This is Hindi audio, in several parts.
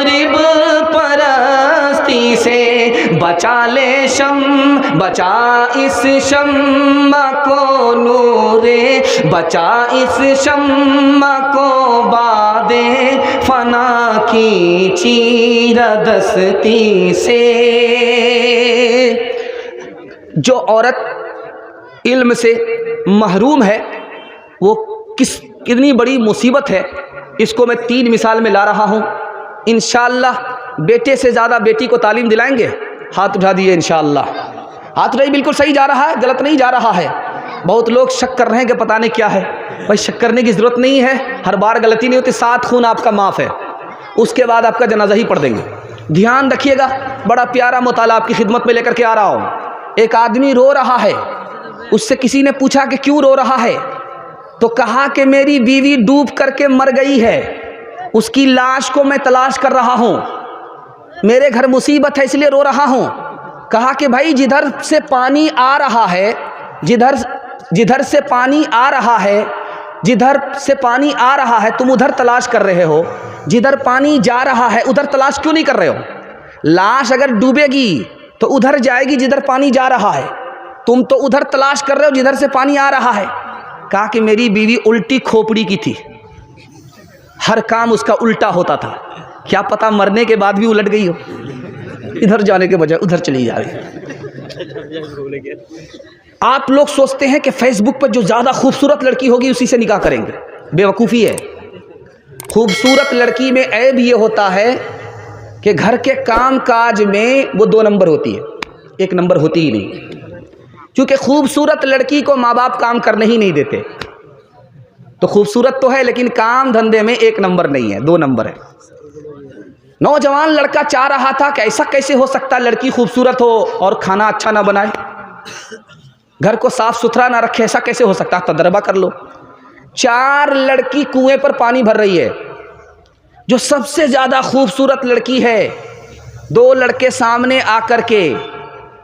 मगरिब परस्ती से, बचा ले बचा इस शम्मा को नूरे, बचा इस शम्मा को बादे फना की चीरदस्ती से। जो औरत इल्म से महरूम है वो कितनी बड़ी मुसीबत है, इसको मैं 3 मिसाल में ला रहा हूँ। इंशाअल्लाह बेटे से ज़्यादा बेटी को तालीम दिलाएंगे। हाथ उठा दिए इंशाअल्लाह। हाथ उठाइए, बिल्कुल सही जा रहा है, गलत नहीं जा रहा है। बहुत लोग शक कर रहे हैं कि पता नहीं क्या है। भाई शक करने की ज़रूरत नहीं है, हर बार गलती नहीं होती। 7 खून आपका माफ़ है, उसके बाद आपका जनाजा ही पढ़ देंगे। ध्यान रखिएगा, बड़ा प्यारा मुताला आपकी खिदमत में लेकर के आ रहा हूँ। एक आदमी रो रहा है, उससे किसी ने पूछा कि क्यों रो रहा है, तो कहा कि मेरी बीवी डूब करके मर गई है, उसकी लाश को मैं तलाश कर रहा हूँ, मेरे घर मुसीबत है इसलिए रो रहा हूँ। कहा कि भाई जिधर से पानी आ रहा है, जिधर से पानी आ रहा है, जिधर से पानी आ रहा है तुम उधर तलाश कर रहे हो, जिधर पानी जा रहा है उधर तलाश क्यों नहीं कर रहे हो? लाश अगर डूबेगी तो उधर जाएगी जिधर पानी जा रहा है, तुम तो उधर तलाश कर रहे हो जिधर से पानी आ रहा है। कहा कि मेरी बीवी उल्टी खोपड़ी की थी, हर काम उसका उल्टा होता था, क्या पता मरने के बाद भी उलट गई हो, इधर जाने के बजाय उधर चली जा रही। आप लोग सोचते हैं कि फेसबुक पर जो ज़्यादा खूबसूरत लड़की होगी उसी से निकाह करेंगे, बेवकूफ़ी है। खूबसूरत लड़की में ऐब ये होता है कि घर के काम काज में वो 2 नंबर होती है, 1 नंबर होती ही नहीं। क्योंकि खूबसूरत लड़की को माँ बाप काम करने ही नहीं देते, तो खूबसूरत तो है लेकिन काम धंधे में 1 नंबर नहीं है, 2 नंबर है। नौजवान लड़का चाह रहा था कि ऐसा कैसे हो सकता है लड़की खूबसूरत हो और खाना अच्छा ना बनाए, घर को साफ सुथरा ना रखे, ऐसा कैसे हो सकता है? तजर्बा कर लो। 4 लड़की कुएं पर पानी भर रही है, जो सबसे ज़्यादा खूबसूरत लड़की है, 2 लड़के सामने आकर के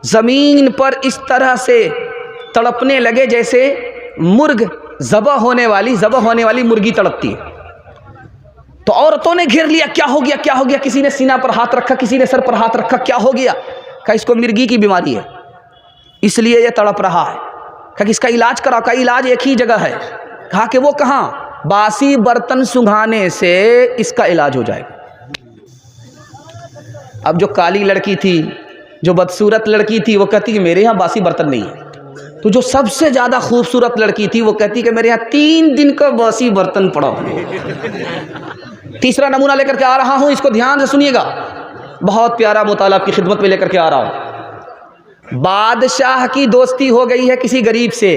ज़मीन पर इस तरह से तड़पने लगे जैसे मुर्ग ज़बह होने वाली मुर्गी तड़पती है। तो औरतों ने घेर लिया, क्या हो गया क्या हो गया? किसी ने सीना पर हाथ रखा, किसी ने सर पर हाथ रखा, क्या हो गया? कहा इसको मिर्गी की बीमारी है इसलिए ये तड़प रहा है। कहा कि इसका इलाज कराओ। का इलाज एक ही जगह है। कहा कि वो कहाँ? बासी बर्तन सुंघाने से इसका इलाज हो जाएगा। अब जो काली लड़की थी, जो बदसूरत लड़की थी, वो कहती कि मेरे यहाँ बासी बर्तन नहीं है। तो जो सबसे ज़्यादा खूबसूरत लड़की थी वो कहती कि मेरे यहाँ 3 दिन का बासी बर्तन पड़ा। तीसरा नमूना लेकर के आ रहा हूँ, इसको ध्यान से सुनिएगा, बहुत प्यारा मुताला आपकी खिदमत में लेकर के आ रहा हूँ। बादशाह की दोस्ती हो गई है किसी गरीब से,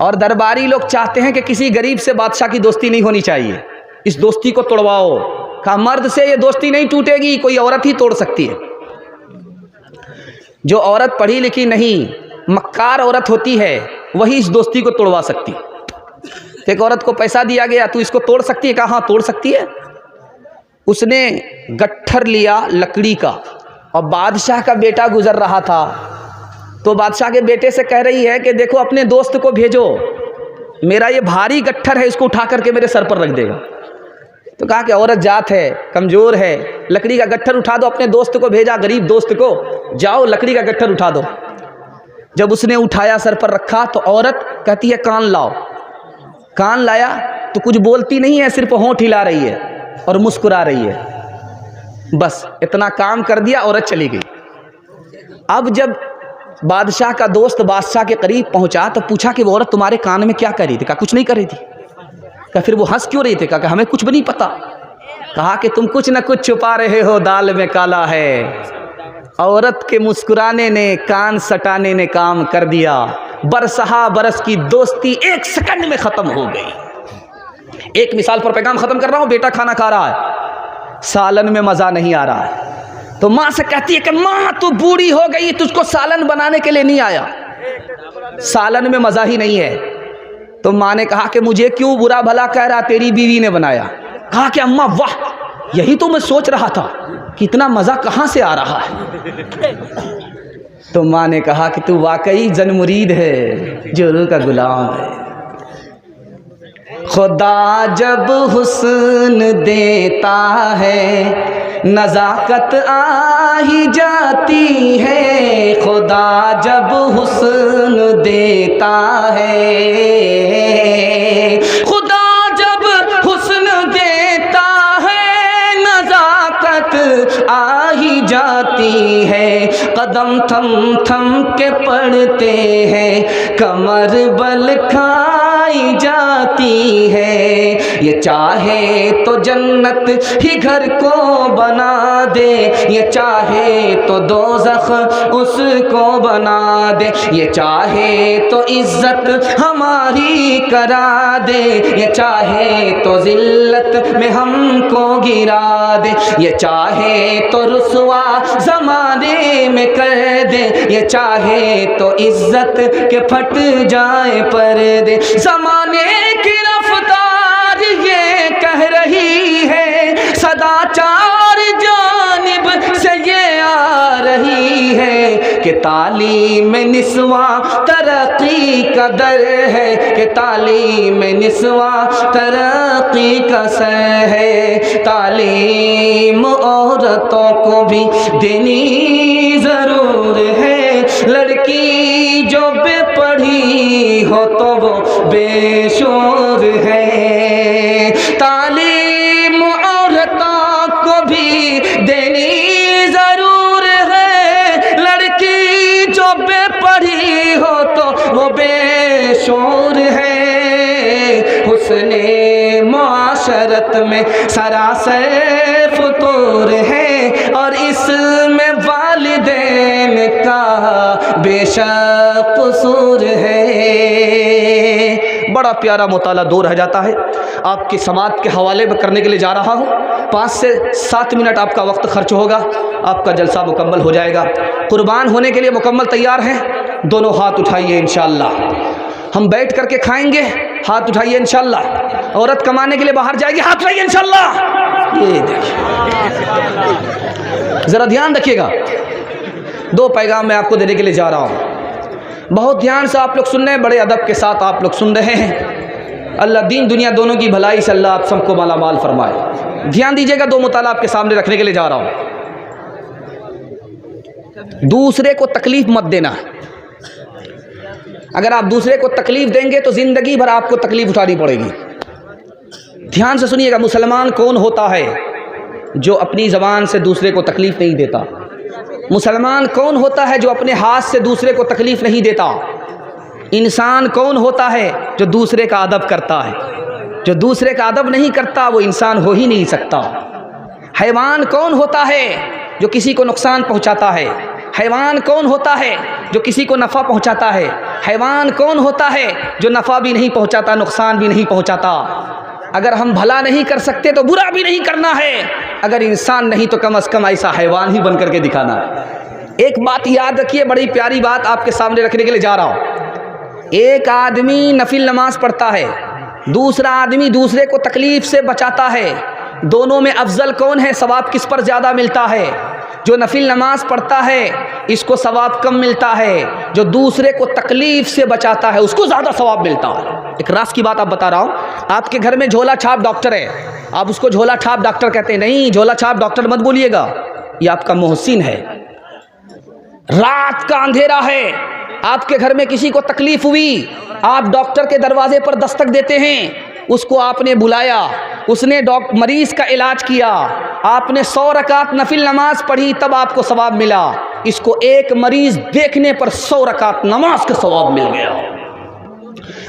और दरबारी लोग चाहते हैं कि किसी गरीब से बादशाह की दोस्ती नहीं होनी चाहिए, इस दोस्ती को तोड़वाओ। कहा मर्द से ये दोस्ती नहीं टूटेगी, कोई औरत ही तोड़ सकती है। जो औरत पढ़ी लिखी नहीं, मक्कार औरत होती है, वही इस दोस्ती को तोड़वा सकती। एक औरत को पैसा दिया गया, तू इसको तोड़ सकती है? कहा हाँ तोड़ सकती है। उसने गट्ठर लिया लकड़ी का, और बादशाह का बेटा गुजर रहा था, तो बादशाह के बेटे से कह रही है कि देखो अपने दोस्त को भेजो, मेरा ये भारी गट्ठर है, इसको उठा करके मेरे सर पर रख देगा। तो कहा कि औरत जात है, कमज़ोर है, लकड़ी का गट्ठर उठा दो। अपने दोस्त को भेजा, गरीब दोस्त को, जाओ लकड़ी का गट्ठर उठा दो। जब उसने उठाया सर पर रखा तो औरत कहती है कान लाओ। कान लाया तो कुछ बोलती नहीं है, सिर्फ होंठ हिला रही है और मुस्कुरा रही है। बस इतना काम कर दिया, औरत चली गई। अब जब बादशाह का दोस्त बादशाह के करीब पहुंचा तो पूछा कि वो औरत तुम्हारे कान में क्या कर रही थी? कहा कुछ नहीं कर रही थी। कहा फिर वो हंस क्यों रही थी? कहा हमें कुछ भी नहीं पता। कहा कि तुम कुछ न कुछ छुपा रहे हो, दाल में काला है। औरत के मुस्कुराने ने, कान सटाने ने काम कर दिया। बरसहा बरस की दोस्ती 1 सेकंड में खत्म हो गई। एक मिसाल पर पैगाम खत्म कर रहा हूं। बेटा खाना खा रहा है, सालन में मजा नहीं आ रहा है, तो माँ से कहती है कि माँ तू बूढ़ी हो गई, तुझको सालन बनाने के लिए नहीं आया, सालन में मजा ही नहीं है। तो माँ ने कहा कि मुझे क्यों बुरा भला कह रहा, तेरी बीवी ने बनाया। कहा कि अम्मा वाह, यही तो मैं सोच रहा था कि इतना मजा कहाँ से आ रहा है। तो माँ ने कहा कि तू वाकई जनमुरीद है, जोरू का गुलाम है। खुदा जब हुस्न देता है नज़ाकत आ ही जाती है, खुदा जब हुस्न देता है, खुदा जब हुस्न देता है नज़ाकत आ ही जाती है। कदम थम थम के पड़ते हैं, कमर बल खाई जाती है। ये चाहे तो जन्नत ही घर को बना दे, ये चाहे तो दोज़ख उसको बना दे, ये चाहे तो इज्जत हमारी करा दे, ये चाहे तो जिल्लत में हमको गिरा दे, ये चाहे तो रुसवा ज़माने में कर दे, ये चाहे तो इज्जत के फट जाए पर्दे। ज़माने की रफ्तार ये कह रही है, सदाचार जानिब से ये आ रही है कि तालीम निस्वा तरक्की का दर है, कि तालीम निस्वा तरक्की का सर है। तालीम औरतों को भी देनी ज़रूर है, लड़की जो बेपढ़ी हो तो वो बेशोर है। तालीम औरतों को भी देनी ज़रूर है, लड़की जो बेपढ़ी हो तो वो बेशोर है। हुस्ने मुआशरत में सरासर फतूर है, और इसमें वालिदैन का बेशक कसूर है। बड़ा प्यारा मुताला दूर रह जाता है, आपकी समात के हवाले में करने के लिए जा रहा हूँ। 5 से 7 मिनट आपका वक्त खर्च होगा, आपका जलसा मुकम्मल हो जाएगा। कुर्बान होने के लिए मुकम्मल तैयार हैं? दोनों हाथ उठाइए इंशाअल्लाह। हम बैठ करके खाएंगे, हाथ उठाइए इंशाअल्लाह। औरत कमाने के लिए बाहर जाएगी, हाथ उठाइए इंशाअल्लाह। ये देखिए, ज़रा ध्यान रखिएगा। 2 पैगाम मैं आपको देने के लिए जा रहा हूँ, बहुत ध्यान से आप लोग सुन रहे हैं, बड़े अदब के साथ आप लोग सुन रहे हैं। अल्लाह दीन दुनिया दोनों की भलाई से अल्लाह आप सबको माला माल फरमाए। ध्यान दीजिएगा, 2 मुताला आपके सामने रखने के लिए जा रहा हूँ। दूसरे को तकलीफ मत देना। अगर आप दूसरे को तकलीफ देंगे तो ज़िंदगी भर आपको तकलीफ उठानी पड़ेगी। ध्यान से सुनिएगा, मुसलमान कौन होता है जो अपनी ज़बान से दूसरे को तकलीफ़ नहीं देता? मुसलमान कौन होता है जो अपने हाथ से दूसरे को तकलीफ़ नहीं देता? इंसान कौन होता है जो दूसरे का अदब करता है? जो दूसरे का अदब नहीं करता वो इंसान हो ही नहीं सकता। हैवान कौन होता है जो किसी को नुकसान पहुंचाता है? हैवान कौन होता है जो किसी को नफ़ा पहुंचाता है? हैवान कौन होता है जो नफ़ा भी नहीं पहुंचाता, नुकसान भी नहीं पहुंचाता? अगर हम भला नहीं कर सकते तो बुरा भी नहीं करना है। अगर इंसान नहीं तो कम से कम ऐसा हैवान ही बन करके दिखाना है। एक बात याद रखिए, बड़ी प्यारी बात आपके सामने रखने के लिए जा रहा हूँ। एक आदमी नफिल नमाज पढ़ता है, दूसरा आदमी दूसरे को तकलीफ़ से बचाता है। दोनों में अफजल कौन है? सवाब किस पर ज़्यादा मिलता है? जो नफिल नमाज पढ़ता है इसको सवाब कम मिलता है, जो दूसरे को तकलीफ़ से बचाता है उसको ज़्यादा सवाब मिलता है। एक रास की बात आप बता रहा हूँ। आपके घर में झोला छाप डॉक्टर है, आप उसको झोला छाप डॉक्टर कहते हैं। नहीं, झोला छाप डॉक्टर मत बोलिएगा, ये आपका मोहसिन है। रात का अंधेरा है, आपके घर में किसी को तकलीफ़ हुई, आप डॉक्टर के दरवाजे पर दस्तक देते हैं, उसको आपने बुलाया, उसने मरीज़ का इलाज किया, आपने 100 रकात नफिल नमाज पढ़ी, तब आपको सवाब मिला। इसको एक मरीज़ देखने पर 100 रकात नमाज का सवाब मिल गया।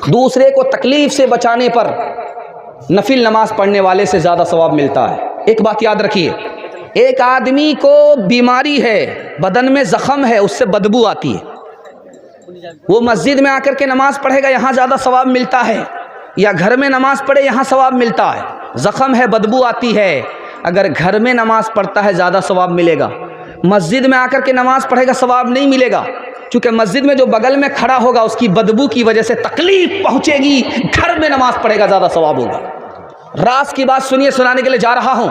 दूसरे को तकलीफ़ से बचाने पर नफिल नमाज पढ़ने वाले से ज़्यादा सवाब मिलता है। एक बात याद रखिए, एक आदमी को बीमारी है, बदन में ज़ख़म है, उससे बदबू आती है, वो मस्जिद में आकर के नमाज पढ़ेगा, यहाँ ज़्यादा सवाब मिलता है, या घर में नमाज पढ़े यहाँ सवाब मिलता है। ज़ख़म है, बदबू आती है, अगर घर में नमाज पढ़ता है ज़्यादा सवाब मिलेगा, मस्जिद में आकर के नमाज पढ़ेगा सवाब नहीं मिलेगा, क्योंकि मस्जिद में जो बगल में खड़ा होगा उसकी बदबू की वजह से तकलीफ़ पहुँचेगी, घर में नमाज पढ़ेगा ज़्यादा सवाब होगा। राज की बात सुनिए, सुनाने के लिए जा रहा हूँ।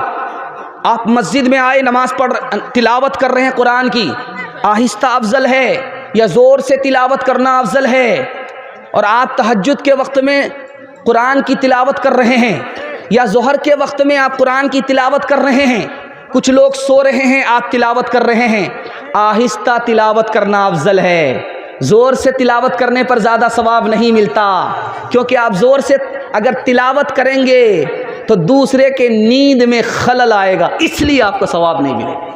आप मस्जिद में आए, नमाज पढ़, तिलावत कर रहे हैं कुरान की, आहिस्ता अफजल है या ज़ोर से तिलावत करना अफजल है? और आप तहज्जुद के वक्त में कुरान की तिलावत कर रहे हैं, या ज़ोहर के वक्त में आप कुरान की तिलावत कर रहे हैं, कुछ लोग सो रहे हैं, आप तिलावत कर रहे हैं, आहिस्ता तिलावत करना अफजल है। ज़ोर से तिलावत करने पर ज़्यादा सवाब नहीं मिलता, क्योंकि आप ज़ोर से अगर तिलावत करेंगे तो दूसरे के नींद में खलल आएगा, इसलिए आपको सवाब नहीं मिलेगा।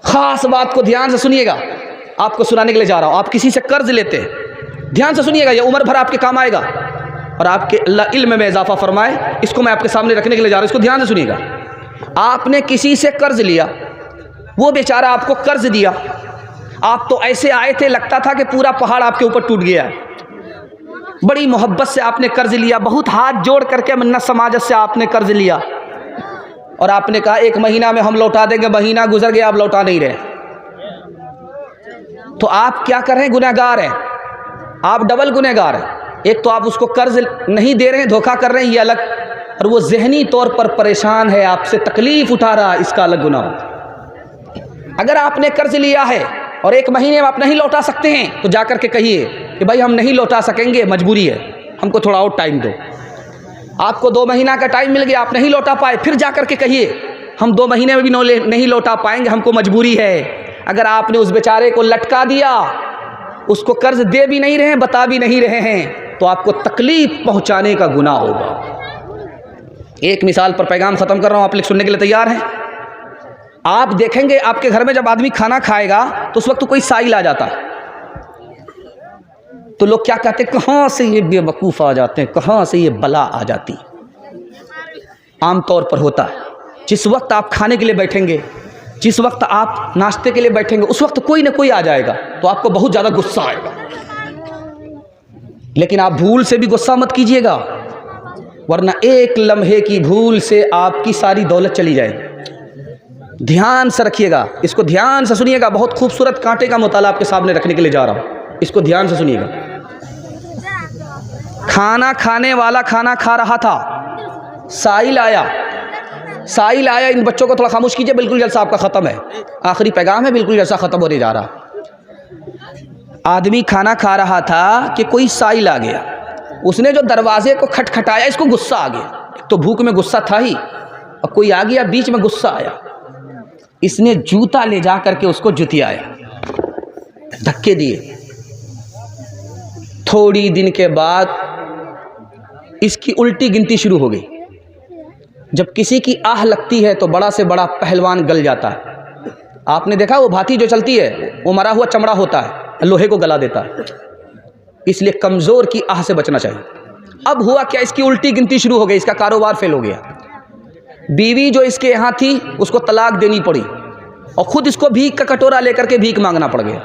ख़ास बात को ध्यान से सुनिएगा, आपको सुनाने के लिए जा रहा हूँ। आप किसी से कर्ज लेते हैं, ध्यान से सुनिएगा, ये उम्र भर आपके काम आएगा और आपके अल्लाह इल्म में इजाफा फरमाए। इसको मैं आपके सामने रखने के लिए जा रहा हूँ, इसको ध्यान से सुनिएगा। आपने किसी से कर्ज लिया, वो बेचारा आपको कर्ज दिया, आप तो ऐसे आए थे लगता था कि पूरा पहाड़ आपके ऊपर टूट गया। बड़ी मोहब्बत से आपने कर्ज लिया, बहुत हाथ जोड़ करके मन्नत समाजत से आपने कर्ज लिया, और आपने कहा 1 महीना में हम लौटा देंगे, महीना गुजर गया, आप लौटा नहीं रहे। तो आप क्या कर रहे हैं? गुनहगार हैं, आप डबल गुनहगार हैं। एक तो आप उसको कर्ज नहीं दे रहे हैं, धोखा कर रहे हैं, ये अलग, और वो जहनी तौर पर परेशान है, आपसे तकलीफ उठा रहा है, इसका अलग गुनाह। अगर आपने कर्ज लिया है और 1 महीने में आप नहीं लौटा सकते हैं, तो जाकर के कहिए कि भाई हम नहीं लौटा सकेंगे, मजबूरी है, हमको थोड़ा और टाइम दो। आपको 2 महीना का टाइम मिल गया, आप नहीं लौटा पाए, फिर जाकर के कहिए हम 2 महीने में भी नहीं लौटा पाएंगे, हमको मजबूरी है। अगर आपने उस बेचारे को लटका दिया, उसको कर्ज दे भी नहीं रहे हैं, बता भी नहीं रहे हैं, तो आपको तकलीफ पहुंचाने का गुनाह होगा। एक मिसाल पर पैगाम ख़त्म कर रहा हूँ, आप लोग सुनने के लिए तैयार हैं? आप देखेंगे आपके घर में जब आदमी खाना खाएगा तो उस वक्त तो कोई साइल आ जाता है, तो लोग क्या कहते हैं, कहाँ से ये बेवकूफ़ आ जाते हैं, कहाँ से ये बला आ जाती। आमतौर पर होता है, जिस वक्त आप खाने के लिए बैठेंगे, जिस वक्त आप नाश्ते के लिए बैठेंगे, उस वक्त कोई ना कोई आ जाएगा, तो आपको बहुत ज़्यादा गुस्सा आएगा। लेकिन आप भूल से भी गुस्सा मत कीजिएगा, वरना एक लम्हे की भूल से आपकी सारी दौलत चली जाएगी। ध्यान से रखिएगा, इसको ध्यान से सुनिएगा। बहुत खूबसूरत कांटे का मुताला आपके सामने रखने के लिए जा रहा हूँ, इसको ध्यान से सुनिएगा। खाना खाने वाला खाना खा रहा था, साइल आया, साइल आया। इन बच्चों को थोड़ा खामोश कीजिए, बिल्कुल जलसा आपका ख़त्म है, आखिरी पैगाम है, बिल्कुल जलसा ख़त्म होने जा रहा। आदमी खाना खा रहा था कि कोई साइल आ गया, उसने जो दरवाजे को खटखटाया, इसको गुस्सा आ गया। तो भूख में गुस्सा था ही, और कोई आ गया, बीच में गुस्सा आया, इसने जूता ले जा करके उसको जुतियाया, धक्के दिए। थोड़ी दिन के बाद इसकी उल्टी गिनती शुरू हो गई। जब किसी की आह लगती है तो बड़ा से बड़ा पहलवान गल जाता है। आपने देखा वो भाती जो चलती है, वो मरा हुआ चमड़ा होता है, लोहे को गला देता है, इसलिए कमज़ोर की आह से बचना चाहिए। अब हुआ क्या, इसकी उल्टी गिनती शुरू हो गई, इसका कारोबार फेल हो गया। बीवी जो इसके यहाँ थी उसको तलाक देनी पड़ी, और ख़ुद इसको भीख का कटोरा लेकर के भीख मांगना पड़ गया।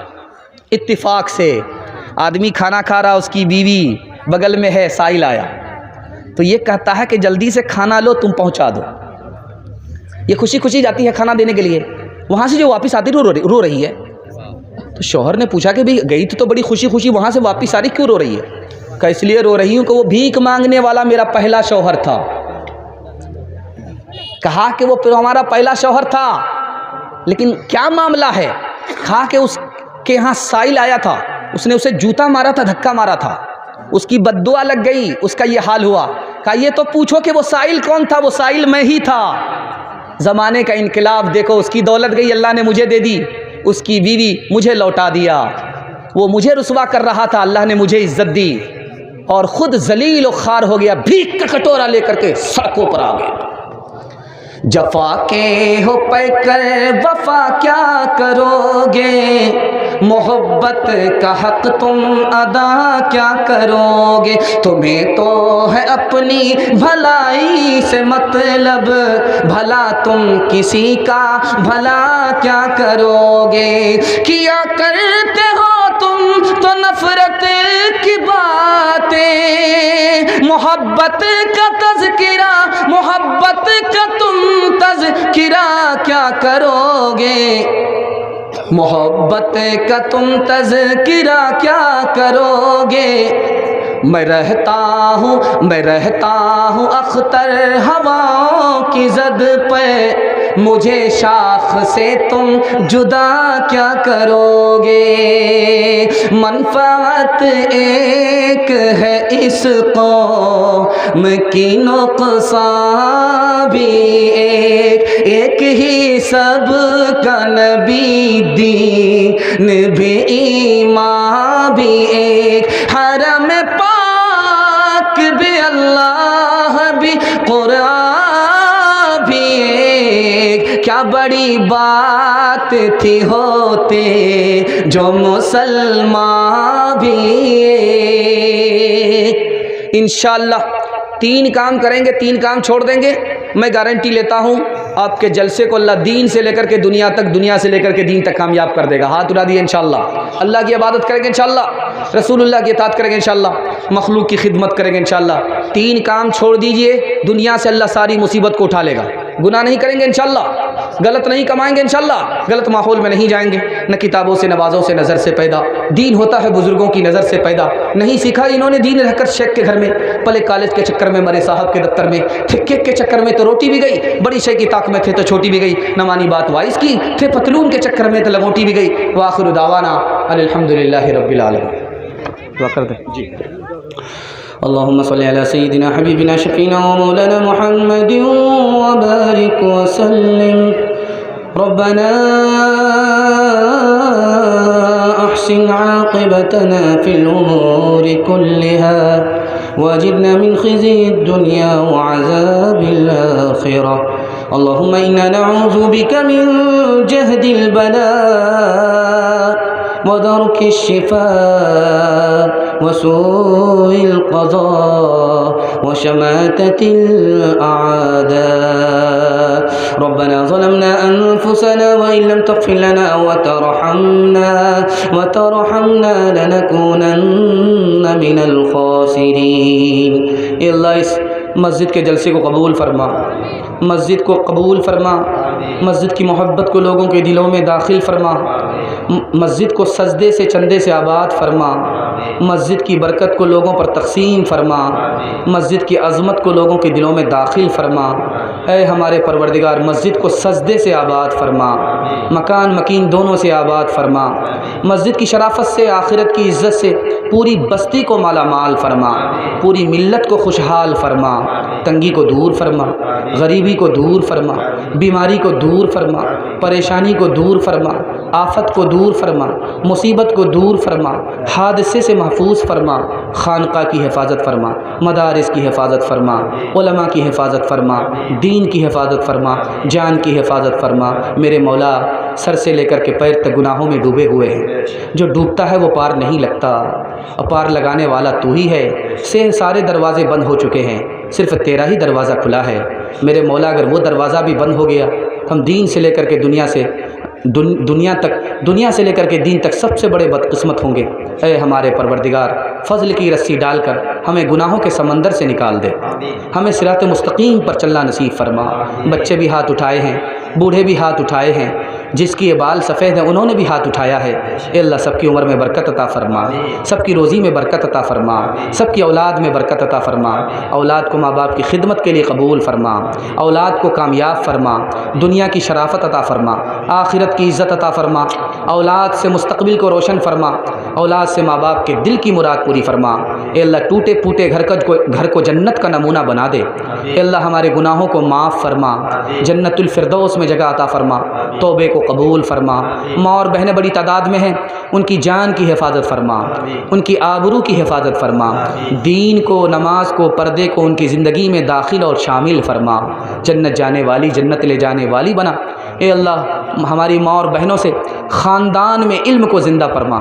इत्तिफाक से आदमी खाना खा रहा, उसकी बीवी बगल में है, साइल आया, तो ये कहता है कि जल्दी से खाना लो, तुम पहुंचा दो। ये खुशी खुशी जाती है खाना देने के लिए, वहाँ से जो वापस आती रो रही है। तो शौहर ने पूछा कि भाई गई तो बड़ी खुशी खुशी, वहाँ से वापस आ रही, क्यों रो रही है? कहा इसलिए रो रही हूँ कि वो भीख मांगने वाला मेरा पहला शौहर था। कहा कि वो हमारा पहला शौहर था, लेकिन क्या मामला है? कहा कि उसके यहाँ साइल आया था, उसने उसे जूता मारा था, धक्का मारा था, उसकी बद्दुआ लग गई, उसका ये हाल हुआ। कहा ये तो पूछो कि वो साइल कौन था? वो साइल मैं ही था। ज़माने का इनकलाब देखो, उसकी दौलत गई, अल्लाह ने मुझे दे दी, उसकी बीवी मुझे लौटा दिया। वो मुझे रुसवा कर रहा था, अल्लाह ने मुझे इज्जत दी, और ख़ुद जलील और खार हो गया, भीख का कटोरा लेकर के सड़कों पर आ गया। जफा के हो पैकर वफा क्या करोगे, मोहब्बत का हक तुम अदा क्या करोगे। तुम्हें तो है अपनी भलाई से मतलब, भला तुम किसी का भला क्या करोगे। किया करते हो तुम तो नफरत की बातें, मोहब्बत का तज़किरा, मोहब्बत का तुम तज़किरा क्या करोगे। मोहब्बत का तुम तज़किरा क्या करोगे। मैं रहता हूँ अख्तर हवाओं की ज़द पे, मुझे शाख से तुम जुदा क्या करोगे। मनफात एक है इस कौम की, नुक़सान भी एक ही सब का नबी, दीन भी ईमान भी एक, हरम पाक भी अल्लाह भी कुरान भी एक। क्या बड़ी बात थी होते जो मुसलमान भी एक। इंशाअल्लाह 3 काम करेंगे, 3 काम छोड़ देंगे, मैं गारंटी लेता हूँ आपके जलसे को अल्लाह दीन से लेकर के दुनिया तक, दुनिया से लेकर के दीन तक कामयाब कर देगा। हाथ उठा दिए इंशाअल्लाह। अल्लाह की इबादत करेंगे इंशाअल्लाह, रसूलुल्लाह की इताअत करेंगे इंशाअल्लाह, मखलूक की खिदमत करेंगे इंशाअल्लाह। 3 काम छोड़ दीजिए, दुनिया से अल्लाह सारी मुसीबत को उठा लेगा। गुनाह नहीं करेंगे इंशाअल्लाह, गलत नहीं कमाएंगे इंशाअल्लाह, गलत माहौल में नहीं जाएंगे, न किताबों से नवाज़ों से नज़र से पैदा। दीन होता है बुज़ुर्गों की नज़र से पैदा। नहीं सीखा इन्होंने दीन रहकर शेख के घर में, पले कॉलेज के चक्कर में, मरे साहब के दफ्तर में, ठेके के चक्कर में तो रोटी भी गई, बड़ी शे की ताक में थे तो छोटी भी गई, न मानी बात वाइस की, थे पतलून के चक्कर में तो लंगोटी भी गई। व आखिरु दावाना अल्हम्दुलिल्लाहि रब्बिल आलमीन। दुआ कर दें जी। अल्लाहुम्मा सल्लि अला सय्यिदिना हबीबिना शफीना व मौलाना मुहम्मदिन व बारिक व सल्लिम। रब्बना अहसिन आक़िबतना फिल उमूरि कुल्लिहा वअजिरना मिन ख़िज़्यि दुनिया व अज़ाबिल आख़िरह। अल्लाहुम्मा इन्ना नऊज़ु बिका मिन जहदिल बला व दरकिश शिफ़ा व सूइल क़ज़ा व शमाततिल आदा। रब्बना ज़लमना अनफुसना व इन लम तग़फ़िर लना व तरहमना लनकूनन्ना मिनल ख़ासिरीन। अल्लाह इस मस्जिद के जलसे को कबूल फरमा, मस्जिद को कबूल फरमा, मस्जिद की मोहब्बत को लोगों के दिलों में दाखिल फरमा, मस्जिद को सजदे से चंदे से आबाद फरमा, मस्जिद की बरकत को लोगों पर तक़सीम फरमा, मस्जिद की अज़मत को लोगों के दिलों में दाखिल फरमा। ऐ हमारे परवरदिगार, मस्जिद को सजदे से आबाद फरमा, मकान मकीन दोनों से आबाद फरमा, मस्जिद की शराफत से, आखिरत की इज़्ज़त से पूरी बस्ती को माला माल फरमा, पूरी मिल्लत को खुशहाल फरमा, तंगी को दूर फरमा, गरीबी को दूर फरमा, बीमारी को दूर फरमा, परेशानी को दूर फरमा, आफत को दूर फरमा, मुसीबत को दूर फरमा, हादसे से महफूज फरमा, खानका की हिफाजत फरमा, मदारिस की हिफाजत फरमा, उलमा की हिफाजत फरमा, दीन की हिफाजत फरमा, जान की हिफाजत फरमा। मेरे मौला, सर से लेकर के पैर तक गुनाहों में डूबे हुए हैं, जो डूबता है वो पार नहीं लगता, और पार लगाने वाला तू ही है। से सारे दरवाज़े बंद हो चुके हैं, सिर्फ़ तेरा ही दरवाज़ा खुला है। मेरे मौला, अगर वो दरवाज़ा भी बंद हो गया, हम दीन से लेकर के दुनिया से दुनिया से लेकर के दीन तक सबसे बड़े बदकिस्मत होंगे। ऐ हमारे परवरदिगार, फ़ज़ल की रस्सी डालकर हमें गुनाहों के समंदर से निकाल दे, हमें सिरात मुस्तकीम पर चलना नसीब फरमा। बच्चे भी हाथ उठाए हैं, बूढ़े भी हाथ उठाए हैं, जिसकी ये बाल सफ़ेद हैं उन्होंने भी हाथ उठाया है। ए अल्लाह, सबकी उम्र में बरकत अता फरमा, सबकी रोज़ी में बरकत अता फरमा, सबकी औलाद में बरकत अता फरमा। औलाद को माँ बाप की खिदमत के लिए कबूल फरमा, औलाद को कामयाब फरमा, दुनिया की शराफत अता फरमा, आखिरत की इज़्ज़त अता फरमा। औलाद से मुस्तक़बिल को रोशन फरमा, औलाद से माँ बाप के दिल की मुराद पूरी फरमा। ए अल्लाह, टूटे फूटे घर को जन्नत का नमूना बना दे। ए अल्लाह, हमारे गुनाहों को माफ़ फरमा, जन्नतुल फिरदौस में जगह अता फरमा, तौबे को कबूल फरमा। माँ और बहनें बड़ी तादाद में हैं, उनकी जान की हिफाजत फरमा, उनकी आबरू की हिफाजत फरमा, दीन को, नमाज को, पर्दे को उनकी ज़िंदगी में दाखिल और शामिल फरमा, जन्नत जाने वाली, जन्नत ले जाने वाली बना। ए अल्लाह, हमारी माँ और बहनों से ख़ानदान में इल्म को ज़िंदा फरमा,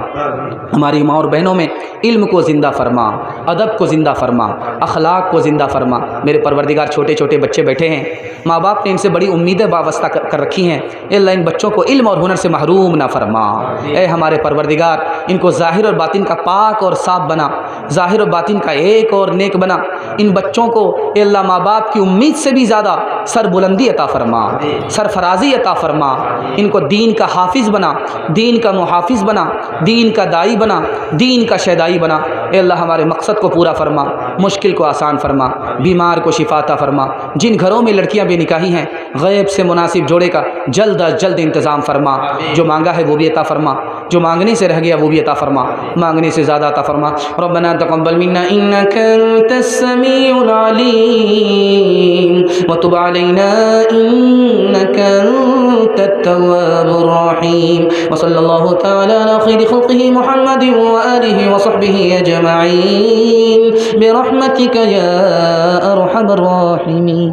हमारी माँ और बहनों में इल्म को ज़िंदा फरमा, अदब को ज़िंदा फरमा, अखलाक को ज़िंदा फरमा। मेरे परवरदिगार, छोटे छोटे बच्चे बैठे हैं, माँ बाप ने इनसे बड़ी उम्मीदें वाबस्ता कर रखी हैं। अल्लाह, इन बच्चों को इल्म और हुनर से महरूम ना फरमा। ए हमारे परवरदिगार, इनको ज़ाहिर और बातिन का पाक और साफ बना, ज़ाहिर और बातिन का एक और नेक बना। इन बच्चों को अल्लाह, माँ बाप की उम्मीद से भी ज़्यादा सरबुलंदी अता फरमा, सरफराजी अता अता फरमा, इनको दीन का हाफिज़ बना, दीन का मुहाफिज़ बना, दीन का दाई बना, दीन का शहदाई बना। ए अल्लाह हमारे मकसद को पूरा फरमा, मुश्किल को आसान फरमा, बीमार को शिफाता फरमा। जिन घरों में लड़कियां बेनिकाही हैं, गैब से मुनासिब जोड़े का जल्द अज जल्द इंतज़ाम फरमा। जो मांगा है वो भी अता फरमा, जो मांगने से रह गया वो भी अता फरमा, मांगने से ज़्यादा अता फरमा। रब्बना तक़ब्बल मिन्ना इन्नका अंतस समीउल अलीम व तुब अलैना इन्नका अंतत तव्वाबुर रहीम। व सल्लल्लाहु तआला अला खैरि खल्क़िही मुहम्मदिन व आलिहि व सहबिही अजमईन बिरहमतिका या अरहमर राहिमीन।